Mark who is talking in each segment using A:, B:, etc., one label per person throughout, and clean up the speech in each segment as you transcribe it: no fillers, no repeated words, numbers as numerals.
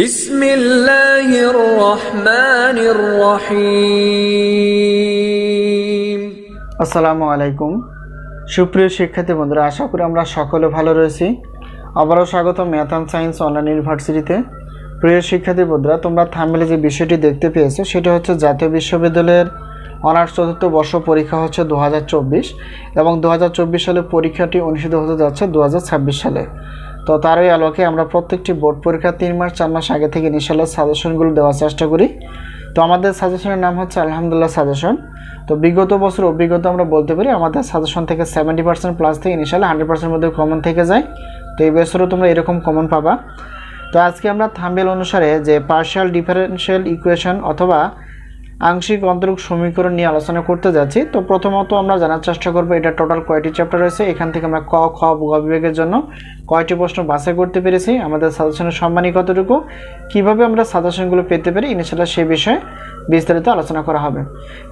A: বিসমিল্লাহির রহমানির রহিম।
B: আসসালামু আলাইকুম সুপ্রিয় শিক্ষার্থী বন্ধুরা, আশা করি আমরা সকলে ভালো রয়েছি। আবারও স্বাগত ম্যাথ অ্যান্ড সায়েন্স অনলাইন ইউনিভার্সিটিতে। প্রিয় শিক্ষার্থী বন্ধুরা, তোমরা থাম্বনেলে যে বিষয়টি দেখতে পেয়েছো সেটা হচ্ছে জাতীয় বিশ্ববিদ্যালয়ের অনার্স চতুর্থ বর্ষ পরীক্ষা হচ্ছে 2024 এবং 2024 সালে পরীক্ষাটি অনুষ্ঠিত হতে যাচ্ছে 2026 সালে। তো তারই আলোকে আমরা প্রত্যেকটি বোর্ড পরীক্ষা 3 মাস 4 মাস আগে থেকে ইনশাআল্লাহ সাজেশনগুলো দেওয়ার চেষ্টা করি। তো আমাদের সাজেশনের নাম হচ্ছে আলহামদুলিল্লাহ সাজেশন। তো বিগত বছর অভিজ্ঞতা আমরা বলতে পারি আমাদের সাজেশন থেকে 70% প্লাস থেকে ইনশাআল্লাহ 100% মধ্যে কমন থেকে যায়। তো এই বছরও তোমরা এরকম কমন পাবা। তো আজকে আমরা থাম্বনেল অনুসারে যে পার্শিয়াল ডিফারেনশিয়াল ইকুয়েশন অথবা আংশিক অন্তরক সমীকরণ নিয়ে আলোচনা করতে যাচ্ছি। তো প্রথমত আমরা জানার চেষ্টা করব এটা টোটাল কয়টি চ্যাপ্টার রয়েছে, এখান থেকে আমরা ক খ গ বিভাগের জন্য কয়টি প্রশ্ন বাছাই করতে পেরেছি, আমাদের সাজেশনের সম্মানই কতটুকু, কিভাবে আমরা সাজেশনগুলো পেতে পারি, ইনশাআল্লাহ সেই বিষয়ে বিস্তারিত আলোচনা করা হবে।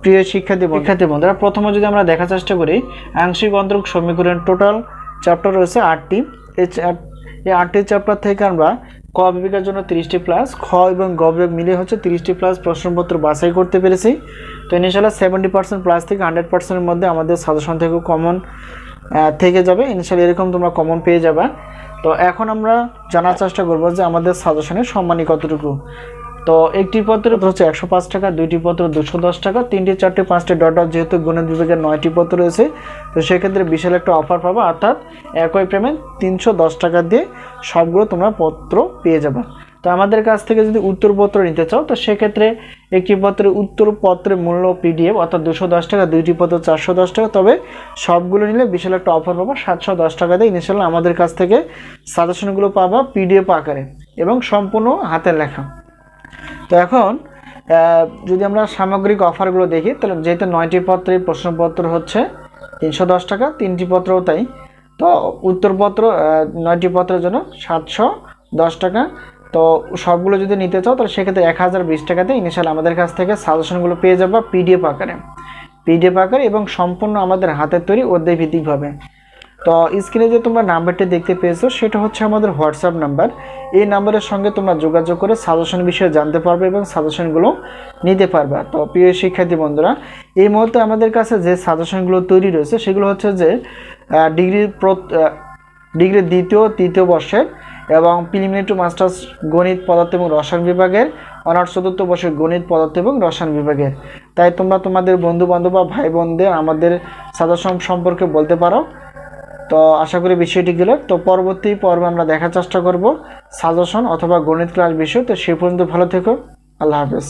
B: প্রিয় শিক্ষার্থী বন্ধুরা, প্রথমে যদি আমরা দেখার চেষ্টা করি আংশিক অন্তরক সমীকরণ টোটাল চ্যাপ্টার রয়েছে 8টি। এই 8টি চ্যাপ্টার থেকে আমরা ক বিভাগের জন্য 30টি প্লাস, খ এবং গ বিভাগ মিলে হচ্ছে 30টি প্লাস প্রশ্নপত্র বাছাই করতে পেরেছি। তো ইনশাআল্লাহ 70% প্লাস থেকে 100%-এর মধ্যে আমাদের সাজেশন থেকে কমন থেকে যাবে। ইনশাআল্লাহ এরকম তোমরা কমন পেয়ে যাবে। তো এখন আমরা জানার চেষ্টা করব যে আমাদের সাজেশনের সম্মানী কতটুকু। তো একটি পত্র হচ্ছে 105 টাকা, দুইটি পত্র 210 টাকা, 3টি 4টি 5টি ডট যেহেতু গণিত বিভাগের 9টি পত্র রয়েছে, তো সেক্ষেত্রে বিশাল একটা অফার পাবা, অর্থাৎ একই পেমেন্ট 310 টাকা দিয়ে সবগুলো তোমরা পত্র পেয়ে যাবে। তো আমাদের কাছ থেকে যদি উত্তরপত্র নিতে চাও তো সেক্ষেত্রে একটি পত্রের উত্তরপত্রের মূল্য পিডিএফ অর্থাৎ 210 টাকা, দুইটি পত্র 410 টাকা, তবে সবগুলো নিলে বিশাল একটা অফার পাবা 710 টাকা দিয়ে ইনশাআল্লাহ আমাদের কাছ থেকে সাজেশনগুলো পাবা পিডিএফ আকারে এবং সম্পূর্ণ হাতের লেখা। তো এখন যদি আমরা সামগ্রিক অফারগুলো দেখি তাহলে যেহেতু 9টি পত্রের প্রশ্নপত্র হচ্ছে 310 টাকা, 3টি পত্রও তাই, তো উত্তরপত্র 9টি পত্রের জন্য 710 টাকা। তো সবগুলো যদি নিতে চাও তাহলে সেক্ষেত্রে 1020 টাকাতে ইনশাআল্লাহ আমাদের কাছ থেকে সাজেশনগুলো পেয়ে যাবে পিডিএফ আকারে এবং সম্পূর্ণ আমাদের হাতের তৈরি অধ্যায়ভিত্তিকভাবে। তো স্ক্রিনে যে তোমরা নাম্বারটি দেখতে পেয়েছো সেটা হচ্ছে আমাদের হোয়াটসঅ্যাপ নাম্বার। এই নাম্বারের সঙ্গে তোমরা যোগাযোগ করে সাজেশন বিষয়ে জানতে পারবে এবং সাজেশনগুলো নিতে পারবে। তো প্রিয় শিক্ষার্থী বন্ধুরা, এই মুহূর্তে আমাদের কাছে যে সাজেশনগুলো তৈরি রয়েছে সেগুলো হচ্ছে যে ডিগ্রি দ্বিতীয় তৃতীয় বর্ষের এবং প্রিলিমিনারি টু মাস্টার্স গণিত পদার্থ এবং রসায়ন বিভাগের, অনার্স চতুর্থ বর্ষের গণিত পদার্থ এবং রসায়ন বিভাগের। তাই তোমরা তোমাদের বন্ধু বান্ধব বা ভাই বোনদের আমাদের সাজেশন সম্পর্কে বলতে পারো। তো আশা করি বিষয়টি গেল। তো পরবর্তী পর্বে আমরা দেখার চেষ্টা করব সাজেশন অথবা গণিত ক্লাস বিষয়। তো সে পর্যন্ত ভালো থেকো, আল্লাহ হাফেজ।